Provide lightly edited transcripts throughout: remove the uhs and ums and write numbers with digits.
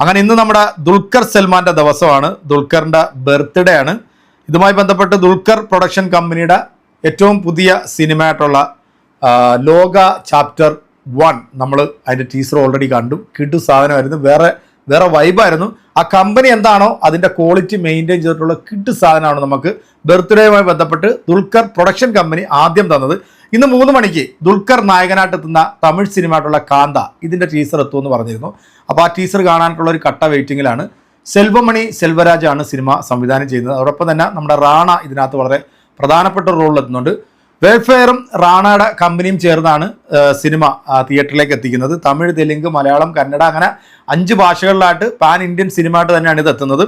അങ്ങനെ ഇന്ന് നമ്മുടെ ദുൽഖർ സൽമാൻ്റെ ദിവസമാണ്. ദുൽഖറിൻ്റെ ബർത്ത്ഡേ ആണ്. ഇതുമായി ബന്ധപ്പെട്ട് ദുൽഖർ പ്രൊഡക്ഷൻ കമ്പനിയുടെ ഏറ്റവും പുതിയ സിനിമയായിട്ടുള്ള ലോക ചാപ്റ്റർ 1 നമ്മൾ അതിൻ്റെ ടീസർ ഓൾറെഡി കണ്ടു. കിട്ടു സാധനമായിരുന്നു, വേറെ വൈബായിരുന്നു. ആ കമ്പനി എന്താണോ അതിൻ്റെ ക്വാളിറ്റി മെയിൻറ്റെയിൻ ചെയ്തിട്ടുള്ള കിട്ടു സാധനമാണ് നമുക്ക് ബർത്ത്ഡേയുമായി ബന്ധപ്പെട്ട് ദുൽഖർ പ്രൊഡക്ഷൻ കമ്പനി ആദ്യം തന്നത്. ഇന്ന് 3 മണിക്ക് ദുൽഖർ നായകനായിട്ടെത്തുന്ന തമിഴ് സിനിമയായിട്ടുള്ള കാന്ത ഇതിൻ്റെ ടീസർ എത്തുമെന്ന് പറഞ്ഞിരുന്നു. അപ്പോൾ ആ ടീസർ കാണാനായിട്ടുള്ള ഒരു കട്ട വെയിറ്റിങ്ങിലാണ്. സെൽവമണി സെൽവരാജാണ് സിനിമ സംവിധാനം ചെയ്യുന്നത്. അതോടൊപ്പം തന്നെ നമ്മുടെ റാണ ഇതിനകത്ത് വളരെ പ്രധാനപ്പെട്ട റോളിലെത്തുന്നുണ്ട്. വെൽഫെയറും റാണയുടെ കമ്പനിയും ചേർന്നാണ് സിനിമ തിയേറ്ററിലേക്ക് എത്തിക്കുന്നത്. തമിഴ്, തെലുങ്ക്, മലയാളം, കന്നഡ അങ്ങനെ 5 ഭാഷകളിലായിട്ട് പാൻ ഇന്ത്യൻ സിനിമ ആയിട്ട് തന്നെയാണ് ഇത് എത്തുന്നത്.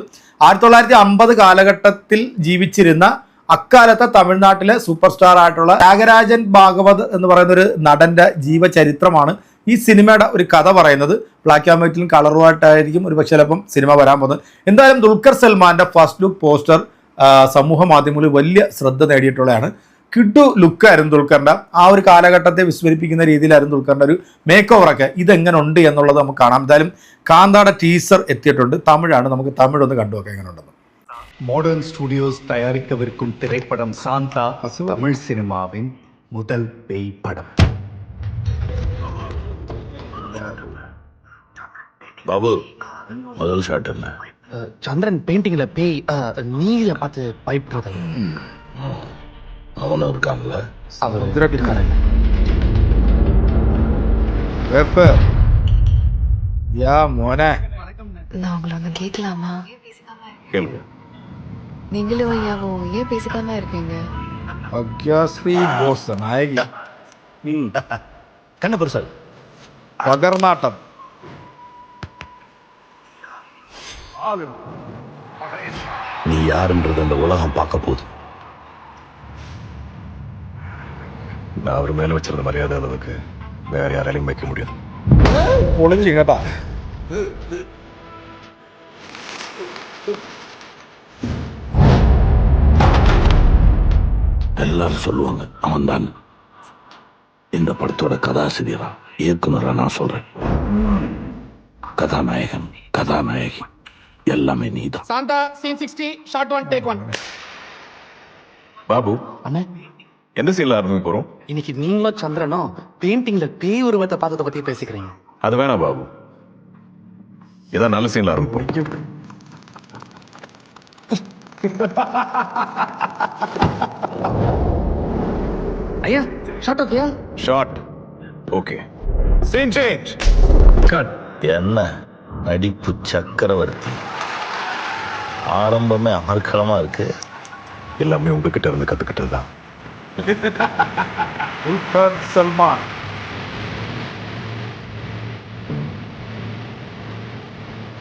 1950 കാലഘട്ടത്തിൽ ജീവിച്ചിരുന്ന അക്കാലത്തെ തമിഴ്നാട്ടിലെ സൂപ്പർ സ്റ്റാർ ആയിട്ടുള്ള ത്യാഗരാജൻ ഭാഗവത് എന്ന് പറയുന്ന ഒരു നടന്റെ ജീവചരിത്രമാണ് ഈ സിനിമയുടെ ഒരു കഥ പറയുന്നത്. ബ്ലാക്ക് ആൻഡ് വൈറ്റിലും കളറുമായിട്ടായിരിക്കും ഒരു പക്ഷേ ചിലപ്പം സിനിമ വരാൻ പോകുന്നത്. എന്തായാലും ദുൽഖർ സൽമാന്റെ ഫസ്റ്റ് ലുക്ക് പോസ്റ്റർ സമൂഹ മാധ്യമങ്ങളിൽ വലിയ ശ്രദ്ധ നേടിയിട്ടുള്ളതാണ്. കിഡു ലുക്കായിരുന്നു ദുൽഖറിന്റെ. ആ ഒരു കാലഘട്ടത്തെ വിസ്മരിപ്പിക്കുന്ന രീതിയിലായിരുന്നു ദുൽഖറിന്റെ ഒരു മേക്ക് ഓവറൊക്കെ. ഇതെങ്ങനെ ഉണ്ട് എന്നുള്ളത് നമുക്ക് കാണാം. എന്തായാലും കാന്താടെ ടീസർ എത്തിയിട്ടുണ്ട്. തമിഴാണ്. നമുക്ക് തമിഴ് ഒന്ന് കണ്ടുനോക്കാം എങ്ങനെ ഉണ്ടെന്ന്. മോഡേൺ സ്റ്റുഡിയോസ് തയ്യാറിക്കവിருக்கும் திரைப்படம் சாந்தா தமிழ் சினிமாவின் முதல் பேய் படம். பாபு, முதல் ஷாட் என்ன? சந்திரன் பெயிண்டிங்ல பேய் நீல பார்த்து பயப்படுறது. அவனும் இருக்கான்ல, அவர் இருக்காருங்க. யா மோனே, நான் உங்களை ஒன்று கேட்கலாமா? கேளுங்க. நீங்களும் ஐயாவும் ஏன் பேசிக்காம இருக்கீங்க? அக்யாஸ்ரீ போஸ் நாயகி, கண்ண பெருசால் பகர்நாட்டம், நீ யாருன்றது அந்த உலகம் பார்க்க போகுது. நான் அவர் மேல வச்சிருந்த மரியாதை அளவுக்கு வேற யாராலையும் வைக்க முடியாது. பொழிஞ்சு கேட்டா எல்லாரும் சொல்லுவாங்க அவன் தான். இந்த படத்தோட கதாசிரியரா இயக்குனரா நான் சொல்றேன். கதாநாயகன், கதாநாயகி எல்லாமே நீதான். Shantha scene 60 shot 1 take 1. Babu, அண்ணே, எந்த சீன்ல ஆரம்பிக்க போறோம்? இன்னைக்கு நீங்களும் சந்திரனும் பெயிண்டிங்ல பேய் உருவத்தை பார்த்ததை பத்தி பேசிக்கிறீங்க. அது வேணாம் பாபு, ஏதாவது நல்ல சீன்ல ஆரம்பிப்போம். ஐயா ஷாட் ஓகேயா? Shot okay. Scene change. Cut. என்ன நடிப்பு சக்கரவர்த்தி. ஆரம்பமே அமர்க்களமா இருக்கு. எல்லாமே உங்ககிட்ட இருந்து கத்துக்கிட்டதுதான். ദുൽഖർ സൽമാൻ.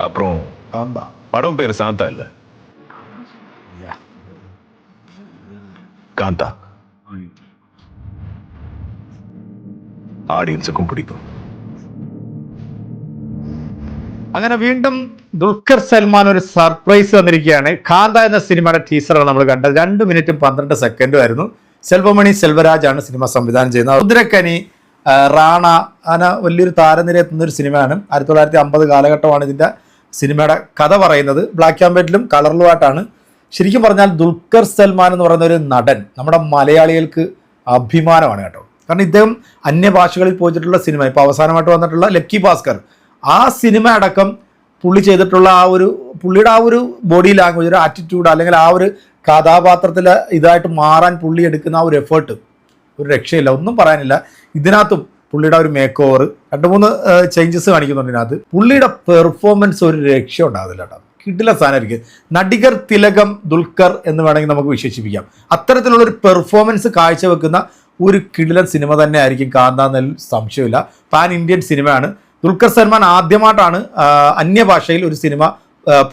அப்புறம் കാന്ത. படம் பேரு சாந்தா இல்ல, காந்தா. ஆடியன்ஸுக்கும் பிடிக்கும். അങ്ങനെ വീണ്ടും ദുൽഖർ സൽമാൻ ഒരു സർപ്രൈസ് വന്നിരിക്കുകയാണ്. കാന്ത എന്ന സിനിമയുടെ ടീസറാണ് നമ്മൾ കണ്ടത്. 2 മിനിറ്റും 12 സെക്കൻഡും ആയിരുന്നു. സെൽവമണി സെൽവരാജാണ് സിനിമ സംവിധാനം ചെയ്യുന്നത്. രുദ്രക്കനി, റാണ അങ്ങനെ വലിയൊരു താരനിര എത്തുന്ന ഒരു സിനിമയാണ്. 1950 കാലഘട്ടമാണ് ഇതിൻ്റെ സിനിമയുടെ കഥ പറയുന്നത്. ബ്ലാക്ക് ആൻഡ് വൈറ്റിലും കളറിലുമായിട്ടാണ്. ശരിക്കും പറഞ്ഞാൽ ദുൽഖർ സൽമാൻ എന്ന് പറയുന്ന ഒരു നടൻ നമ്മുടെ മലയാളികൾക്ക് അഭിമാനമാണ് കേട്ടോ. കാരണം ഇദ്ദേഹം അന്യഭാഷകളിൽ പോയിട്ടുള്ള സിനിമ, ഇപ്പോൾ അവസാനമായിട്ട് വന്നിട്ടുള്ള ലക്കി ഭാസ്കർ, ആ സിനിമ അടക്കം പുള്ളി ചെയ്തിട്ടുള്ള പുള്ളിയുടെ ആ ഒരു ബോഡി ലാംഗ്വേജ്, ഒരു ആറ്റിറ്റ്യൂഡ്, അല്ലെങ്കിൽ ആ ഒരു കഥാപാത്രത്തിൽ ഇതായിട്ട് മാറാൻ പുള്ളി എടുക്കുന്ന ആ ഒരു എഫേർട്ട് ഒരു രക്ഷയില്ല, ഒന്നും പറയാനില്ല. ഇതിനകത്തും പുള്ളിയുടെ ഒരു മേക്ക് ഓവർ 2-3 ചേഞ്ചസ് കാണിക്കുന്നുണ്ട് ഇതിനകത്ത്. പുള്ളിയുടെ പെർഫോമൻസ് ഒരു രക്ഷ ഉണ്ടാകുന്നില്ല കേട്ടോ. കിടില സാധനമായിരിക്കും. നടികർ തിലകം ദുൽഖർ എന്ന് വേണമെങ്കിൽ നമുക്ക് വിശേഷിപ്പിക്കാം. അത്തരത്തിലുള്ളൊരു പെർഫോമൻസ് കാഴ്ചവെക്കുന്ന ഒരു കിടിലൻ സിനിമ തന്നെ ആയിരിക്കും കാന്ത എന്നതിൽ സംശയമില്ല. പാൻ ഇന്ത്യൻ സിനിമയാണ്. ദുൽഖർ സൽമാൻ ആദ്യമായിട്ടാണ് അന്യഭാഷയിൽ ഒരു സിനിമ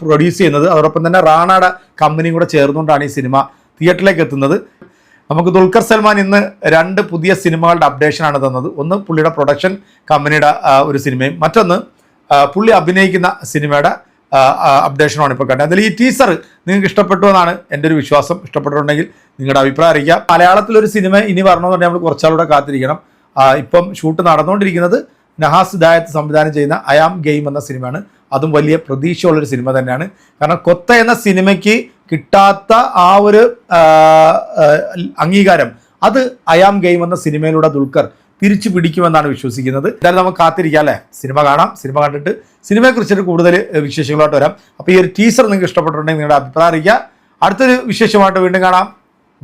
പ്രൊഡ്യൂസ് ചെയ്യുന്നത്. അതോടൊപ്പം തന്നെ റാണയുടെ കമ്പനിയും കൂടെ ചേർന്നുകൊണ്ടാണ് ഈ സിനിമ തിയേറ്ററിലേക്ക് എത്തുന്നത്. നമുക്ക് ദുൽഖർ സൽമാൻ ഇന്ന് 2 പുതിയ സിനിമകളുടെ അപ്ഡേഷനാണ് തന്നത്. ഒന്ന് പുള്ളിയുടെ പ്രൊഡക്ഷൻ കമ്പനിയുടെ ഒരു സിനിമയും, മറ്റൊന്ന് പുള്ളി അഭിനയിക്കുന്ന സിനിമയുടെ അപ്ഡേഷനാണ് ഇപ്പോൾ കണ്ടത്. അതിൽ ഈ ടീസർ നിങ്ങൾക്ക് ഇഷ്ടപ്പെട്ടു എന്നാണ് എൻ്റെ ഒരു വിശ്വാസം. ഇഷ്ടപ്പെട്ടിട്ടുണ്ടെങ്കിൽ നിങ്ങളുടെ അഭിപ്രായം അറിയിക്കുക. മലയാളത്തിലൊരു സിനിമ ഇനി വരണമെന്നുണ്ടെങ്കിൽ നമ്മൾ കുറച്ചാളൂടെ കാത്തിരിക്കണം. ഇപ്പം ഷൂട്ട് നടന്നുകൊണ്ടിരിക്കുന്നത് നഹാസ് ദായത്ത് സംവിധാനം ചെയ്യുന്ന അയാം ഗെയിം എന്ന സിനിമയാണ്. അതും വലിയ പ്രതീക്ഷയുള്ളൊരു സിനിമ തന്നെയാണ്. കാരണം കൊത്ത എന്ന സിനിമയ്ക്ക് കിട്ടാത്ത ആ ഒരു അംഗീകാരം അത് അയാം ഗെയിം എന്ന സിനിമയിലൂടെ ദുൽഖർ തിരിച്ചു പിടിക്കുമെന്നാണ് വിശ്വസിക്കുന്നത്. എന്തായാലും നമുക്ക് കാത്തിരിക്കാം അല്ലേ, സിനിമ കാണാം. സിനിമ കണ്ടിട്ട് സിനിമയെക്കുറിച്ചിട്ട് കൂടുതൽ വിശേഷങ്ങളായിട്ട് വരാം. അപ്പോൾ ഈ ഒരു ടീസർ നിങ്ങൾക്ക് ഇഷ്ടപ്പെട്ടിട്ടുണ്ടെങ്കിൽ നിങ്ങളുടെ അഭിപ്രായം അറിയിക്കുക. അടുത്തൊരു വിശേഷമായിട്ട് വീണ്ടും കാണാം.